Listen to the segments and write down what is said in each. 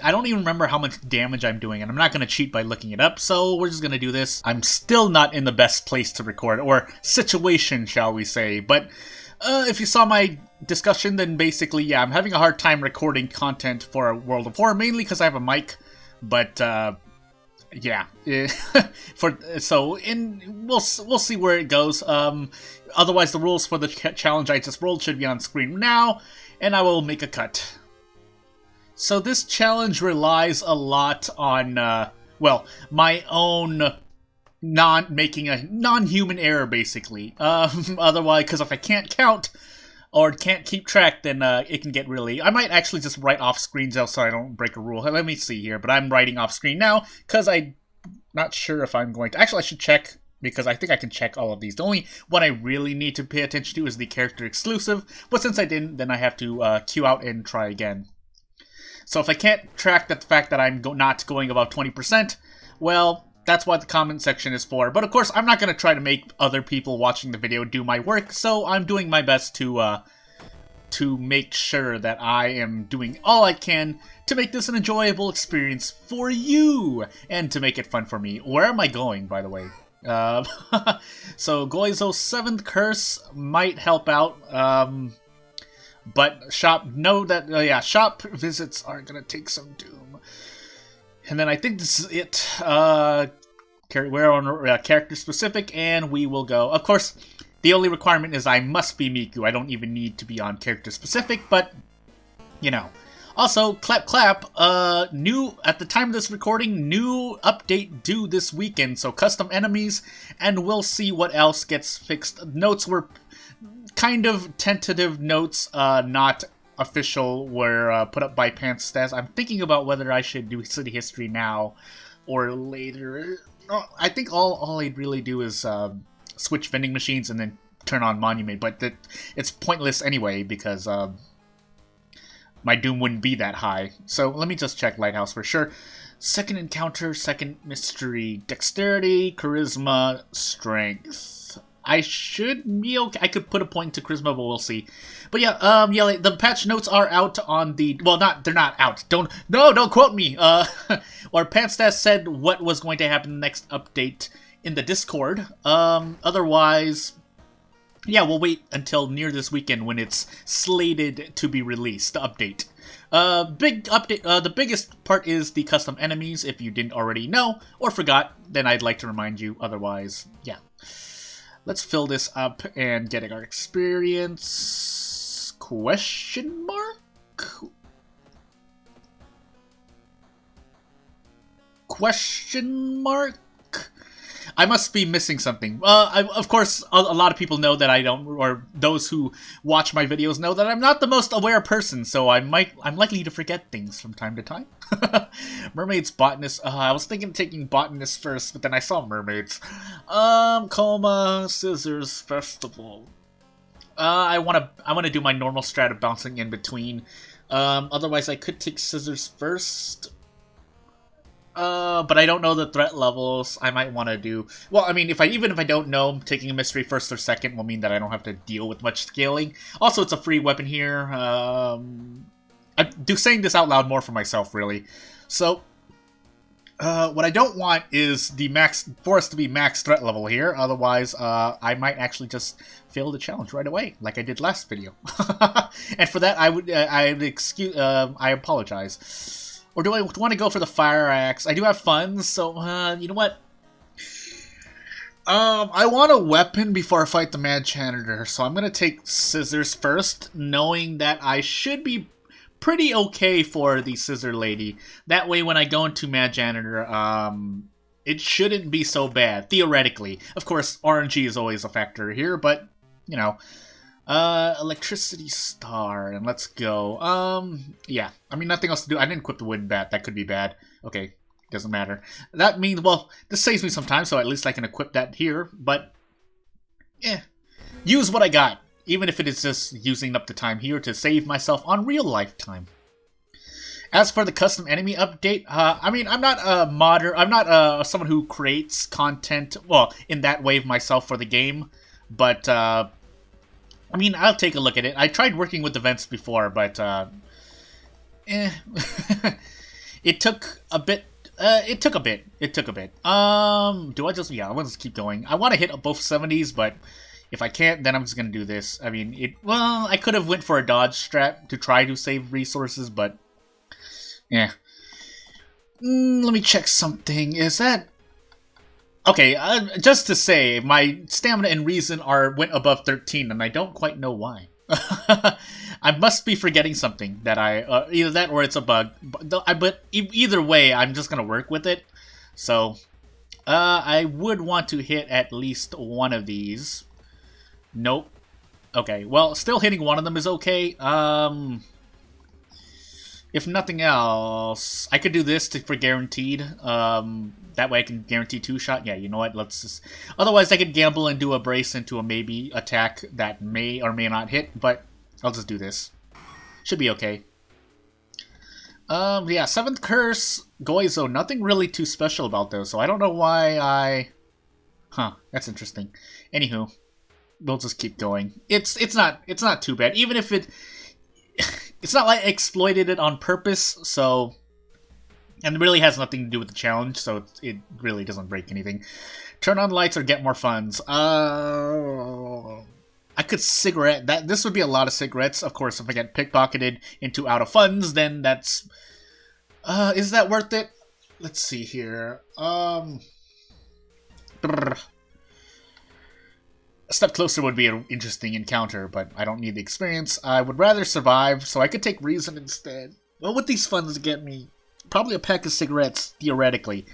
I don't even remember how much damage I'm doing, and I'm not going to cheat by looking it up, so we're just going to do this. I'm still not in the best place to record, or situation, shall we say, but if you saw my discussion, then basically, yeah, I'm having a hard time recording content for World of Horror, mainly because I have a mic, but, yeah, we'll see where it goes. Otherwise, the rules for the challenge I just rolled should be on screen now, and I will make a cut. So this challenge relies a lot on, well, my own making a non-human error, basically. Otherwise, because if I can't count or can't keep track, then it can get really... I might actually just write off screens out so I don't break a rule. Let me see here, but I'm writing off screen now because I'm not sure if I'm going to... Actually, I should check, because I think I can check all of these. The only one I really need to pay attention to is the character exclusive, but since I didn't, then I have to queue out and try again. So if I can't track the fact that I'm not going above 20%, well, that's what the comment section is for. But of course, I'm not going to try to make other people watching the video do my work, so I'm doing my best to make sure that I am doing all I can to make this an enjoyable experience for you, and to make it fun for me. Where am I going, by the way? So Goizo's 7th curse might help out, but shop visits are gonna take some doom. And then I think this is it. We're on character specific, and we will go. Of course, the only requirement is I must be Miku. I don't even need to be on character specific, but you know. Also, clap, new, at the time of this recording, new update due this weekend, so custom enemies, and we'll see what else gets fixed. Notes were kind of tentative notes, not official, were put up by Pantstas. I'm thinking about whether I should do City History now or later. No, I think all I'd really do is switch vending machines and then turn on Monument, but it's pointless anyway because my doom wouldn't be that high. So let me just check Lighthouse for sure. Second encounter, second mystery, dexterity, charisma, strength. I should be okay. I could put a point to charisma, but we'll see. But yeah, the patch notes are out on the... Well, they're not out. Don't quote me. Or Pantstas said what was going to happen in the next update in the Discord. Otherwise, yeah, we'll wait until near this weekend when it's slated to be released, the update. Big update, the biggest part is the custom enemies. If you didn't already know or forgot, then I'd like to remind you. Otherwise, yeah. Let's fill this up and get our experience. Question mark? Question mark? I must be missing something. Of course, a lot of people know that I don't, or those who watch my videos know that I'm not the most aware person, so I'm likely to forget things from time to time. Mermaids, botanist. I was thinking of taking botanist first, but then I saw mermaids. Coma, scissors, festival. I wanna do my normal strat of bouncing in between. Otherwise, I could take scissors first. But I don't know the threat levels. I might want to do... Well, I mean, even if I don't know, taking a mystery first or second will mean that I don't have to deal with much scaling. Also, it's a free weapon here. I'm saying this out loud more for myself, really. So, what I don't want is for us to be max threat level here. Otherwise, I might actually just fail the challenge right away, like I did last video. And for that, I apologize. Or do I want to go for the fire axe? I do have funds, so, you know what? I want a weapon before I fight the Mad Janitor, so I'm gonna take scissors first, knowing that I should be pretty okay for the Scissor Lady. That way, when I go into Mad Janitor, it shouldn't be so bad, theoretically. Of course, RNG is always a factor here, but, you know... Electricity Star, and let's go. Yeah. I mean, nothing else to do. I didn't equip the Wind Bat. That could be bad. Okay, doesn't matter. That means, well, this saves me some time, so at least I can equip that here, but, use what I got, even if it is just using up the time here to save myself on real life time. As for the custom enemy update, I mean, I'm not a modder, I'm not someone who creates content, well, in that way myself for the game, but, I mean, I'll take a look at it. I tried working with events before, but, It took a bit. It took a bit. It took a bit. Do I just... Yeah, I want to just keep going. I want to hit both 70s, but if I can't, then I'm just going to do this. I mean, well, I could have went for a dodge strat to try to save resources, but... Yeah. Let me check something. Is that... Okay, just to say, my stamina and reason went above 13, and I don't quite know why. I must be forgetting something that either that or it's a bug. But either way, I'm just gonna work with it. So, I would want to hit at least one of these. Nope. Okay, well, still hitting one of them is okay. If nothing else, I could do this for guaranteed. That way I can guarantee 2-shot. Yeah, you know what? Let's just... Otherwise, I could gamble and do a brace into a maybe attack that may or may not hit, but I'll just do this. Should be okay. Yeah, 7th Curse, Goizo. Nothing really too special about those, so I don't know why I... Huh, that's interesting. Anywho, we'll just keep going. It's not too bad. Even if it... It's not like I exploited it on purpose, so... And it really has nothing to do with the challenge, so it really doesn't break anything. Turn on lights or get more funds. I could cigarette... This would be a lot of cigarettes. Of course, if I get pickpocketed into out of funds, then that's... is that worth it? Let's see here. A step closer would be an interesting encounter, but I don't need the experience. I would rather survive, so I could take reason instead. What would these funds get me? Probably a pack of cigarettes, theoretically.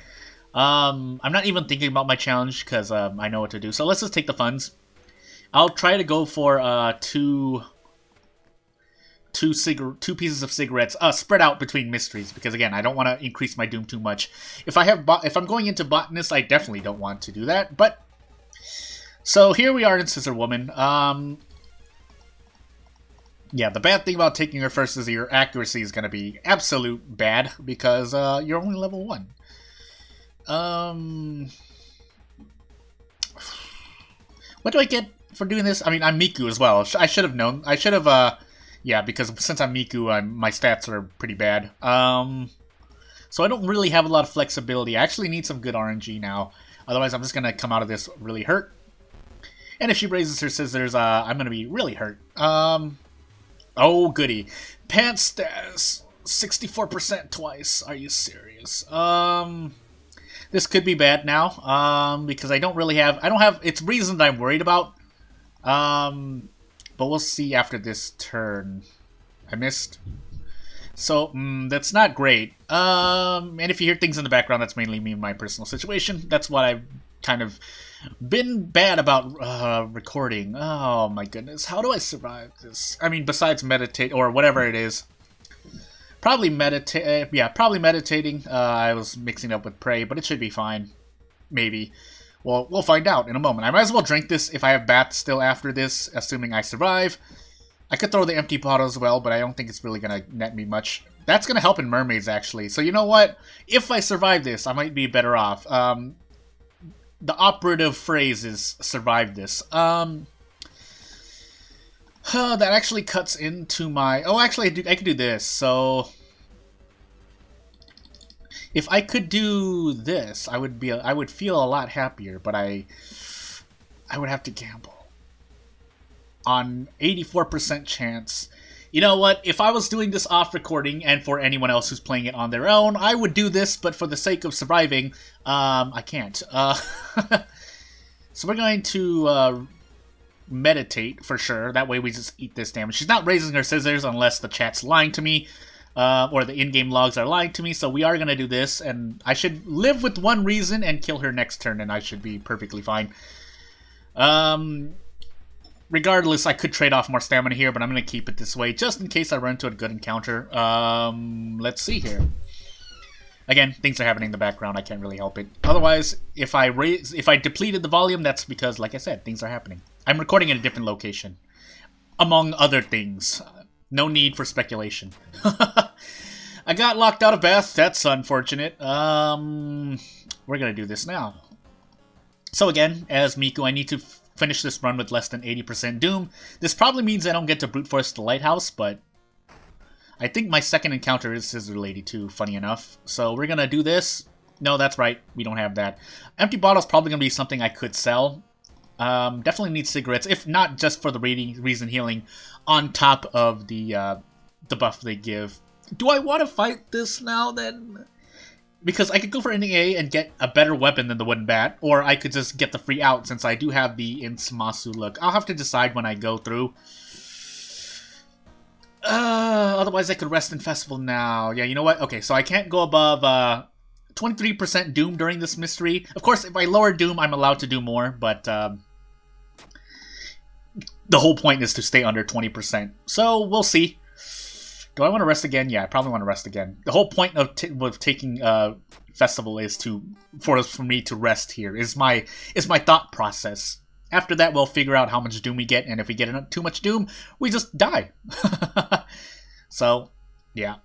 I'm not even thinking about my challenge, because I know what to do. So let's just take the funds. I'll try to go for two pieces of cigarettes spread out between mysteries, because again, I don't want to increase my doom too much. If I'm going into botanist, I definitely don't want to do that, but... So here we are in Scissor Woman. Yeah, the bad thing about taking her first is your accuracy is going to be absolute bad, because you're only level 1. What do I get for doing this? I mean, I'm Miku as well. I should have known. I should have, yeah, because since I'm Miku, my stats are pretty bad. So I don't really have a lot of flexibility. I actually need some good RNG now. Otherwise, I'm just going to come out of this really hurt. And if she raises her scissors, I'm going to be really hurt. Oh, goody. Pants stats 64% twice. Are you serious? This could be bad now. Because I don't have... It's reason that I'm worried about. But we'll see after this turn. I missed. So, that's not great. And if you hear things in the background, that's mainly me and my personal situation. That's what I've kind of been bad about recording. Oh my goodness, how do I survive this? I mean, besides meditate or whatever it is. Probably meditate. Yeah, probably meditating. I was mixing it up with Prey, but it should be fine. Maybe. Well, we'll find out in a moment. I might as well drink this if I have bats still after this, assuming I survive. I could throw the empty bottle as well, but I don't think it's really going to net me much. That's going to help in mermaids, actually. So you know what? If I survive this, I might be better off. The operative phrase is survive this. That actually cuts into my... Oh, actually, I could do this. So, if I could do this, I would feel a lot happier. But I would have to gamble on 84% chance. You know what? If I was doing this off recording, and for anyone else who's playing it on their own, I would do this. But for the sake of surviving, I can't. So we're going to meditate for sure. That way we just eat this damage. She's not raising her scissors unless the chat's lying to me, or the in-game logs are lying to me. So we are going to do this, and I should live with one reason and kill her next turn, and I should be perfectly fine. Regardless, I could trade off more stamina here, but I'm going to keep it this way, just in case I run into a good encounter. Let's see here. Again, things are happening in the background, I can't really help it. Otherwise, if I depleted the volume, that's because, like I said, things are happening. I'm recording in a different location. Among other things. No need for speculation. I got locked out of Beth, that's unfortunate. We're going to do this now. So again, as Miku, I need to finish this run with less than 80% Doom. This probably means I don't get to brute force the lighthouse, but I think my second encounter is Scissor Lady too, funny enough. So we're gonna do this. No, that's right, we don't have that. Empty bottle's probably gonna be something I could sell. Definitely need cigarettes, if not just for the reason healing, on top of the buff they give. Do I want to fight this now then? Because I could go for ending A and get a better weapon than the wooden bat, or I could just get the free out since I do have the Insmasu look. I'll have to decide when I go through. Otherwise I could rest in Festival now. Yeah, you know what? Okay, so I can't go above 23% Doom during this mystery. Of course, if I lower Doom, I'm allowed to do more, but the whole point is to stay under 20%. So, we'll see. Do I want to rest again? Yeah, I probably want to rest again. The whole point of taking Festival is for me to rest here, is my thought process. After that, we'll figure out how much Doom we get, and if we get too much Doom, we just die. So, yeah.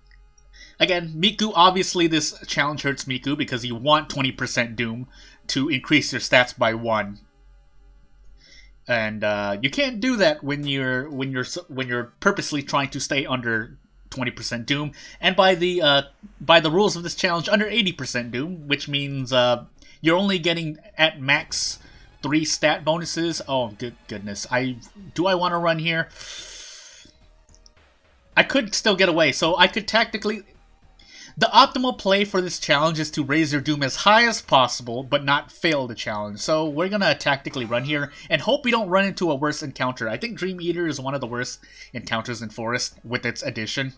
Again, Miku, obviously this challenge hurts Miku because you want 20% Doom to increase your stats by 1. And you can't do that when you're purposely trying to stay under 20% Doom, and by the rules of this challenge, under 80% Doom, which means you're only getting at max 3 stat bonuses. Oh, goodness. Do I want to run here? I could still get away, so I could tactically... The optimal play for this challenge is to raise your Doom as high as possible, but not fail the challenge. So we're going to tactically run here, and hope we don't run into a worse encounter. I think Dream Eater is one of the worst encounters in Forest, with its addition.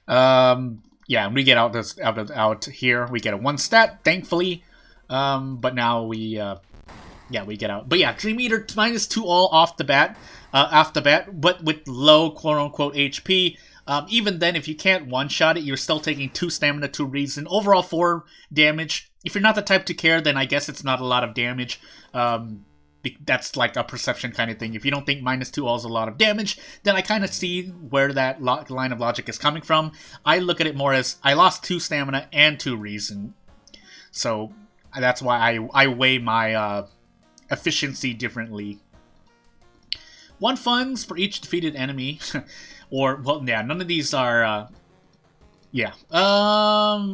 Yeah, we get out here. We get a 1 stat, thankfully. But now we get out. But yeah, Dream Eater -2 all off the bat, but with low quote-unquote HP. Even then, if you can't one-shot it, you're still taking 2 stamina, 2 reason. Overall 4 damage. If you're not the type to care, then I guess it's not a lot of damage. That's like a perception kind of thing. If you don't think -2 all is a lot of damage, then I kind of see where that line of logic is coming from. I look at it more as, I lost 2 stamina and 2 reason. So, that's why I weigh my efficiency differently. 1 funds for each defeated enemy. Or, well, yeah, none of these are, yeah.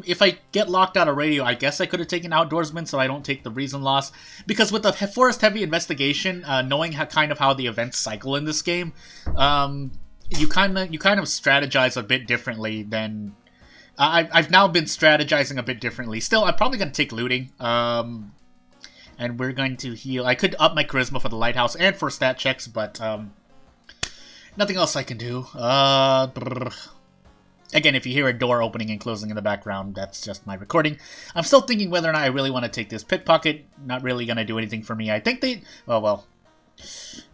If I get locked out of radio, I guess I could have taken Outdoorsman so I don't take the reason loss. Because with the Forest Heavy Investigation, knowing how the events cycle in this game, you kind of strategize a bit differently than... I've now been strategizing a bit differently. Still, I'm probably going to take looting. And we're going to heal. I could up my charisma for the lighthouse and for stat checks, but nothing else I can do. Again, if you hear a door opening and closing in the background, that's just my recording. I'm still thinking whether or not I really want to take this pickpocket. Not really going to do anything for me. I think they... well.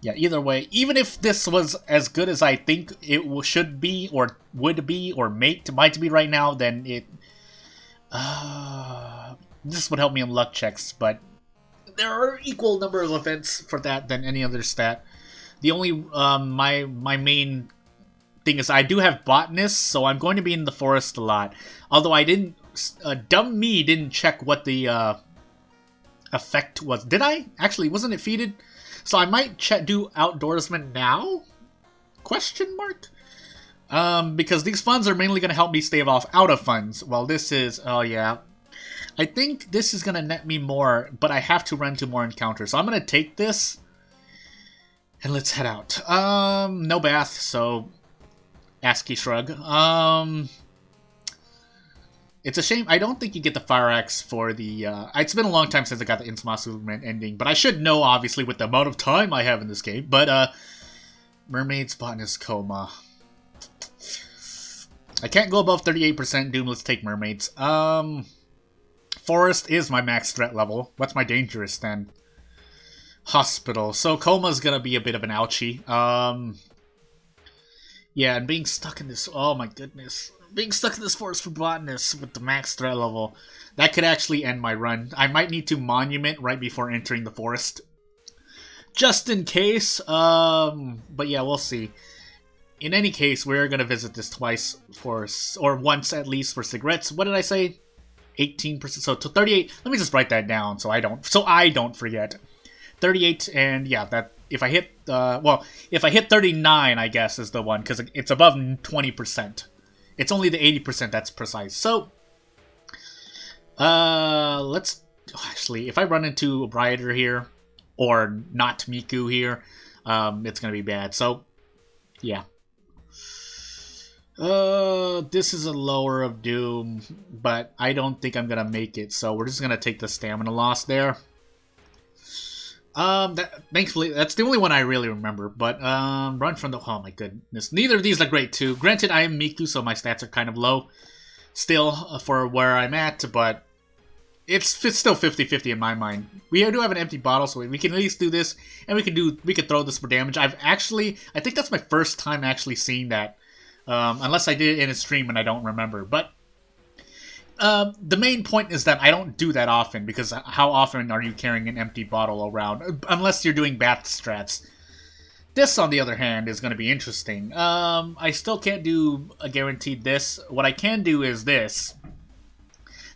Yeah, either way, even if this was as good as I think it should be, or would be, or might be right now, then it... this would help me on luck checks, but there are equal number of events for that than any other stat. The only, my main thing is I do have Botanist, so I'm going to be in the forest a lot. Although I didn't, dumb me didn't check what the, effect was. Did I? Actually, wasn't it feeded? So I might do Outdoorsman now? Question mark? Because these funds are mainly going to help me stave off out of funds. Well, this is, oh yeah. I think this is going to net me more, but I have to run to more encounters. So I'm going to take this. And let's head out. No bath, so ASCII shrug. It's a shame. I don't think you get the Fire Axe for the... it's been a long time since I got the Insmasu movement ending, but I should know, obviously, with the amount of time I have in this game. But, Mermaid's Botanist Coma. I can't go above 38% Doom. Let's take Mermaids. Forest is my max threat level. What's my dangerous, then? Hospital. So Coma's gonna be a bit of an ouchie. Yeah, and being stuck in this... Oh my goodness. Being stuck in this forest for Botanists with the max threat level. That could actually end my run. I might need to Monument right before entering the forest. Just in case. But yeah, we'll see. In any case, we're gonna visit this twice for... Or once at least for cigarettes. What did I say? 18%. So to 38. Let me just write that down so I don't forget. 38, and yeah, if I hit well, if I hit 39, I guess is the one because it's above 20%. It's only the 80% that's precise. So, let's actually, if I run into Brighter here or not Miku here, it's gonna be bad. So, yeah. This is a lower of Doom, but I don't think I'm gonna make it. So we're just gonna take the stamina loss there. Thankfully, that's the only one I really remember, but, run from the, oh my goodness. Neither of these are great, too. Granted, I am Miku, so my stats are kind of low still for where I'm at, but it's still 50-50 in my mind. We do have an empty bottle, so we can at least do this, and we can throw this for damage. I think that's my first time actually seeing that, unless I did it in a stream and I don't remember, but the main point is that I don't do that often, because how often are you carrying an empty bottle around? Unless you're doing bath strats. This, on the other hand, is going to be interesting. I still can't do a guaranteed this. What I can do is this.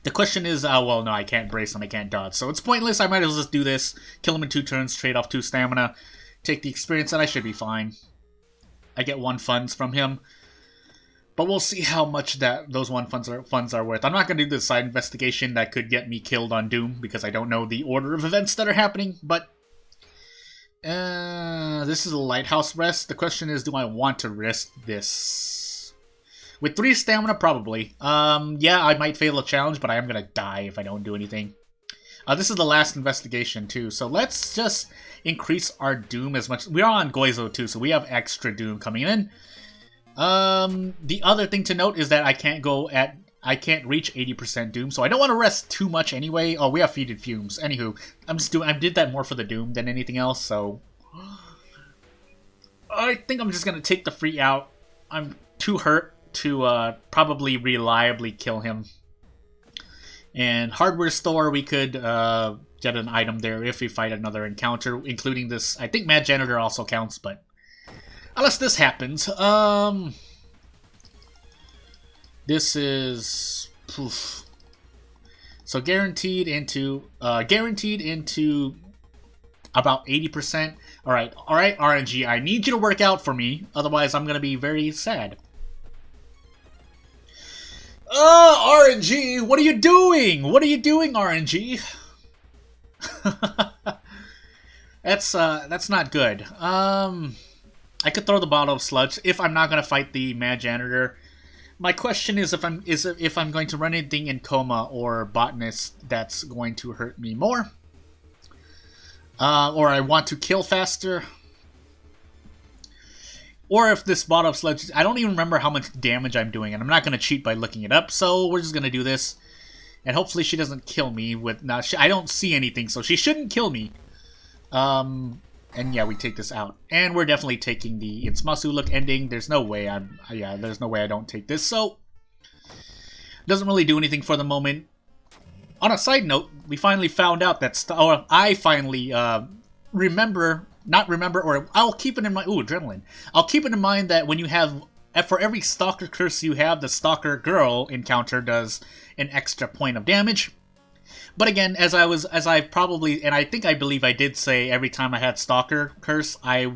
The question is, well, no, I can't brace and I can't dodge, so it's pointless. I might as well just do this, kill him in 2 turns, trade off 2 stamina, take the experience, and I should be fine. I get 1 funds from him. But we'll see how much those 1 funds are worth. I'm not going to do the side investigation that could get me killed on Doom, because I don't know the order of events that are happening, but this is a Lighthouse rest. The question is, do I want to risk this? With 3 stamina, probably. Yeah, I might fail a challenge, but I am going to die if I don't do anything. This is the last investigation, too, so let's just increase our Doom as much. We are on Goizo, too, so we have extra Doom coming in. The other thing to note is that I can't reach 80% Doom, so I don't want to rest too much anyway. Oh, we have Fetid Fumes. Anywho, I did that more for the Doom than anything else, so I think I'm just gonna take the free out. I'm too hurt to probably reliably kill him. And Hardware Store, we could get an item there if we fight another encounter, including this. I think Mad Janitor also counts, but unless this happens, this is poof. So guaranteed into about 80%. All right, RNG. I need you to work out for me, otherwise I'm gonna be very sad. RNG, what are you doing? What are you doing, RNG? That's not good. I could throw the bottle of sludge if I'm not gonna fight the Mad Janitor. My question is if I'm going to run anything in Coma or Botanist that's going to hurt me more, or I want to kill faster, or if this bottle of sludge. I don't even remember how much damage I'm doing, and I'm not gonna cheat by looking it up. So we're just gonna do this, and hopefully she doesn't kill me with. Now I don't see anything, so she shouldn't kill me. And yeah, we take this out. And we're definitely taking the Intsmasu look ending. There's no way there's no way I don't take this. So, doesn't really do anything for the moment. On a side note, we finally found out that, or I finally I'll keep it in mind, adrenaline. I'll keep it in mind that when you have, for every Stalker curse you have, the Stalker Girl encounter does an extra point of damage. But again, as I probably, and I believe I did say every time I had Stalker Curse, I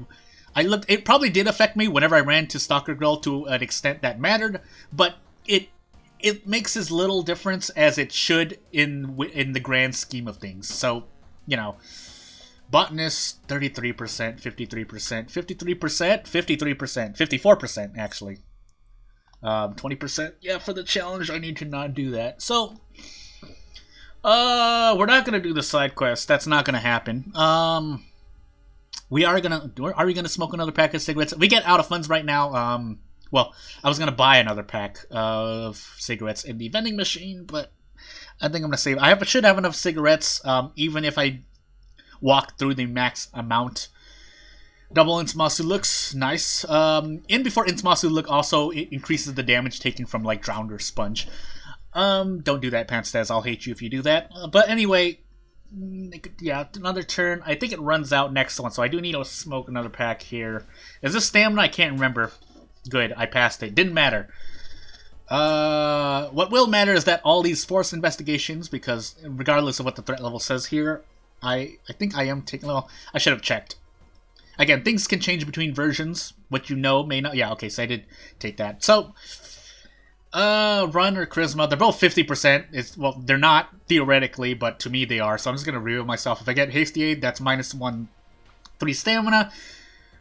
looked, it probably did affect me whenever I ran to Stalker Girl to an extent that mattered, but it makes as little difference as it should in the grand scheme of things. So, you know, Botanist, 33%, 53%, 53%, 53%, 54% actually. 20%, yeah, for the challenge, I need to not do that. So, we're not gonna do the side quest. That's not gonna happen. Are we gonna smoke another pack of cigarettes? We get out of funds right now. Well, I was gonna buy another pack of cigarettes in the vending machine, but I think I'm gonna save. Should have enough cigarettes, even if I walk through the max amount. Double Intsmasu looks nice. In before Intsmasu look also it increases the damage taken from like Drowned or Sponge. Don't do that, Panstaz. I'll hate you if you do that. But anyway, yeah, another turn. I think it runs out next one, so I do need to smoke another pack here. Is this stamina? I can't remember. Good, I passed it. Didn't matter. What will matter is that all these forced investigations, because regardless of what the threat level says here, I think I am taking... Well, I should have checked. Again, things can change between versions. What you know may not. Yeah, okay, so I did take that. So, Run or Charisma, they're both 50%. Well, they're not, theoretically, but to me they are. So I'm just going to reveal myself. If I get Hasty Aid, that's -1, 3 stamina.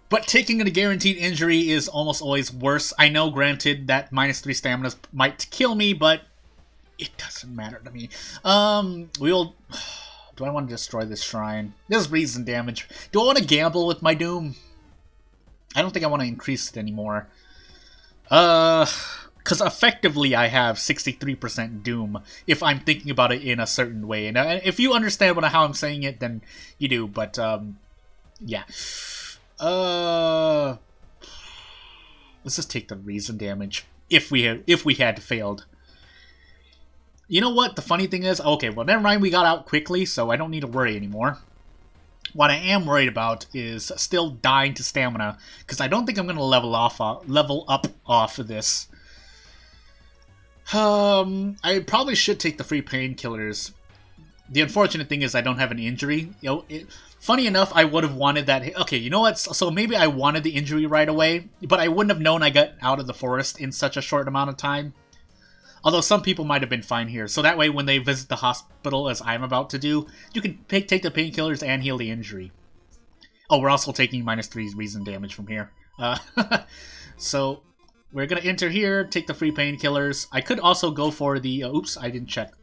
But taking a guaranteed injury is almost always worse. I know, granted, that -3 stamina might kill me, but it doesn't matter to me. We'll... Do I want to destroy this shrine? There's reason damage. Do I want to gamble with my Doom? I don't think I want to increase it anymore. Because effectively I have 63% Doom, if I'm thinking about it in a certain way. And if you understand how I'm saying it, then you do, but, yeah. Let's just take the reason damage, if we had failed. You know what? The funny thing is, okay, well, never mind, we got out quickly, so I don't need to worry anymore. What I am worried about is still dying to stamina, because I don't think I'm going to level up off of this. I probably should take the free painkillers. The unfortunate thing is I don't have an injury. You know, funny enough, I would have wanted that. Okay, you know what? So maybe I wanted the injury right away, but I wouldn't have known I got out of the forest in such a short amount of time. Although some people might have been fine here. So that way, when they visit the hospital, as I'm about to do, you can take the painkillers and heal the injury. Oh, we're also taking -3 reason damage from here. So we're going to enter here, take the free painkillers. I could also go for the... oops, I didn't check.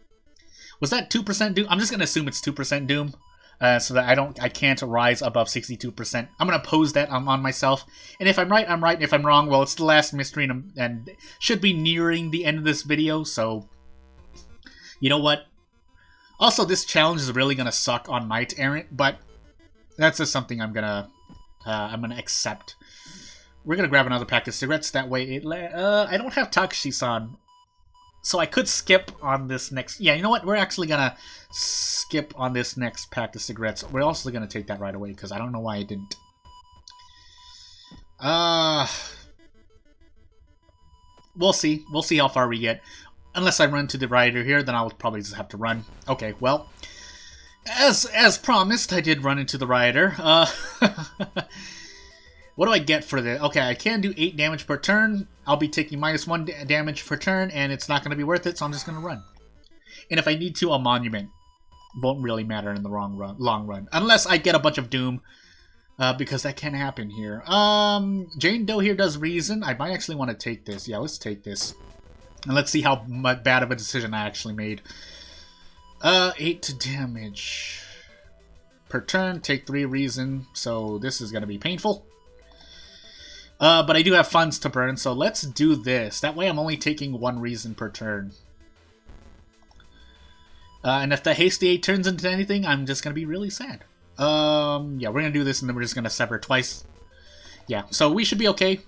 Was that 2% Doom? I'm just going to assume it's 2% Doom. So that I can't rise above 62%. I'm going to pose that on myself. And if I'm right, I'm right. And if I'm wrong, well, it's the last mystery and should be nearing the end of this video. So, you know what? Also, this challenge is really going to suck on Knight Errant, but that's just something I'm going to accept. We're going to grab another pack of cigarettes. That way, I don't have Takeshi-san. So I could skip on this next... Yeah, you know what? We're actually going to skip on this next pack of cigarettes. We're also going to take that right away, because I don't know why I didn't. We'll see. We'll see how far we get. Unless I run to the rider here, then I'll probably just have to run. Okay, well... As promised, I did run into the rider. What do I get for this? Okay, I can do 8 damage per turn. I'll be taking -1 damage per turn, and it's not going to be worth it, so I'm just going to run. And if I need to, a monument. Won't really matter in the long run. Unless I get a bunch of Doom, because that can happen here. Jane Doe here does reason. I might actually want to take this. Yeah, let's take this. And let's see how bad of a decision I actually made. 8 damage per turn. Take 3 reason, so this is going to be painful. But I do have funds to burn, so let's do this. That way I'm only taking 1 reason per turn. And if the Hasty Aid turns into anything, I'm just going to be really sad. Yeah, we're going to do this and then we're just going to sever twice. Yeah, so we should be okay.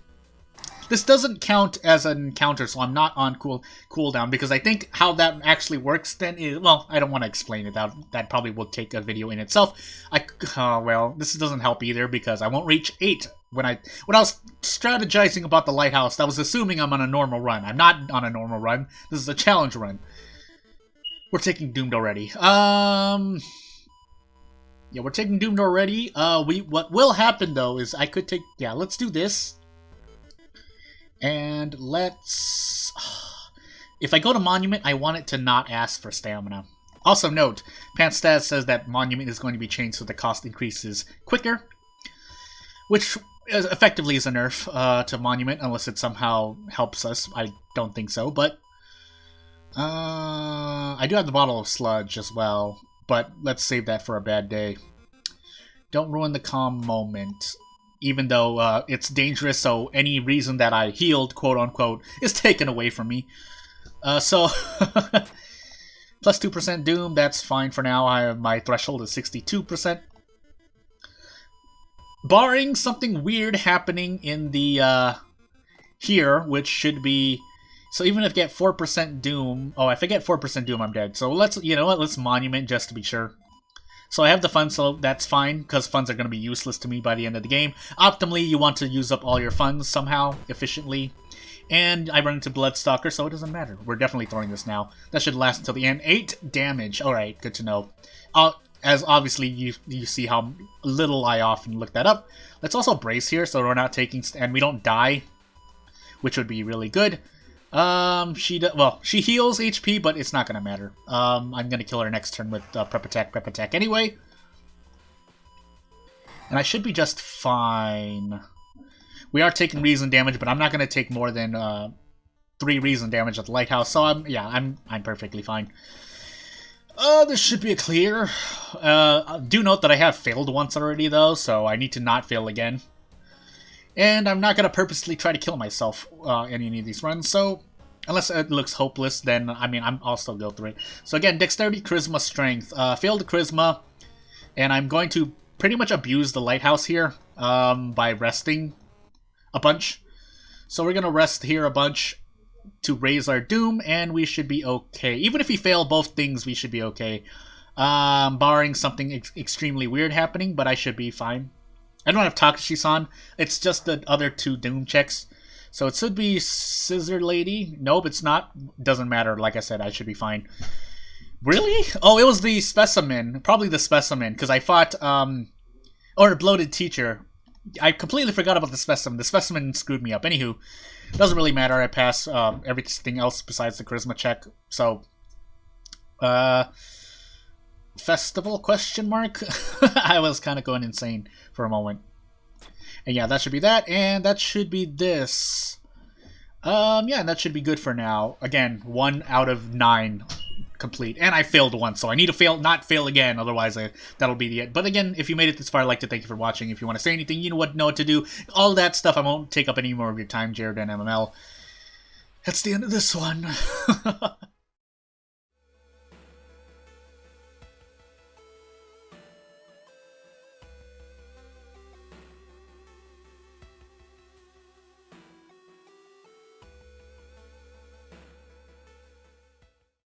This doesn't count as an encounter, so I'm not on cooldown, because I think how that actually works then is... Well, I don't want to explain it. That probably will take a video in itself. Well, this doesn't help either, because I won't reach 8. When I was strategizing about the lighthouse, I was assuming I'm on a normal run. I'm not on a normal run. This is a challenge run. We're taking Doomed already. Yeah, we're taking Doomed already. What will happen though is I could take... Yeah, let's do this. And let's... If I go to Monument, I want it to not ask for stamina. Also note, Pantstats says that Monument is going to be changed so the cost increases quicker. Which effectively is a nerf to Monument, unless it somehow helps us. I don't think so, but... I do have the Bottle of Sludge as well, but let's save that for a bad day. Don't ruin the calm moment. Even though it's dangerous, so any reason that I healed, quote-unquote, is taken away from me. So... Plus 2% Doom, that's fine for now. My threshold is 62%. Barring something weird happening in the, here, which should be... So even if I get 4% Doom... Oh, if I get 4% Doom, I'm dead. So let's, you know what, let's Monument just to be sure. So I have the funds, so that's fine, because funds are going to be useless to me by the end of the game. Optimally, you want to use up all your funds somehow, efficiently. And I run into Bloodstalker, so it doesn't matter. We're definitely throwing this now. That should last until the end. 8 damage. Alright, good to know. as obviously you see how little I often look that up. Let's also brace here so we're not taking... and we don't die, which would be really good. She heals HP, but it's not going to matter. I'm going to kill her next turn with prep attack anyway. And I should be just fine. We are taking reason damage, but I'm not going to take more than 3 reason damage at the lighthouse. So I'm perfectly fine. This should be a clear. Do note that I have failed once already, though, so I need to not fail again. And I'm not going to purposely try to kill myself in any of these runs, so unless it looks hopeless, then, I mean, I'll still go through it. So again, Dexterity, Charisma, Strength. Failed the Charisma, and I'm going to pretty much abuse the lighthouse here by resting a bunch. So we're going to rest here a bunch to raise our Doom, and we should be okay. Even if we fail both things, we should be okay. Barring something extremely weird happening, but I should be fine. I don't have Takashi-san. It's just the other 2 Doom checks. So it should be Scissor Lady. Nope, it's not. Doesn't matter. Like I said, I should be fine. Really? Oh, it was the Specimen. Probably the Specimen, because I fought, or Bloated Teacher. I completely forgot about the Specimen. The Specimen screwed me up. Anywho, doesn't really matter. I pass everything else besides the Charisma check. So, Festival question mark? I was kind of going insane for a moment. And yeah, that should be that, and that should be this. Yeah, and that should be good for now. Again, 1 out of 9 complete. And I failed once, so I need to not fail again, otherwise that'll be the end. But again, if you made it this far, I'd like to thank you for watching. If you want to say anything, you know what to do. All that stuff, I won't take up any more of your time, Jared and MML. That's the end of this one.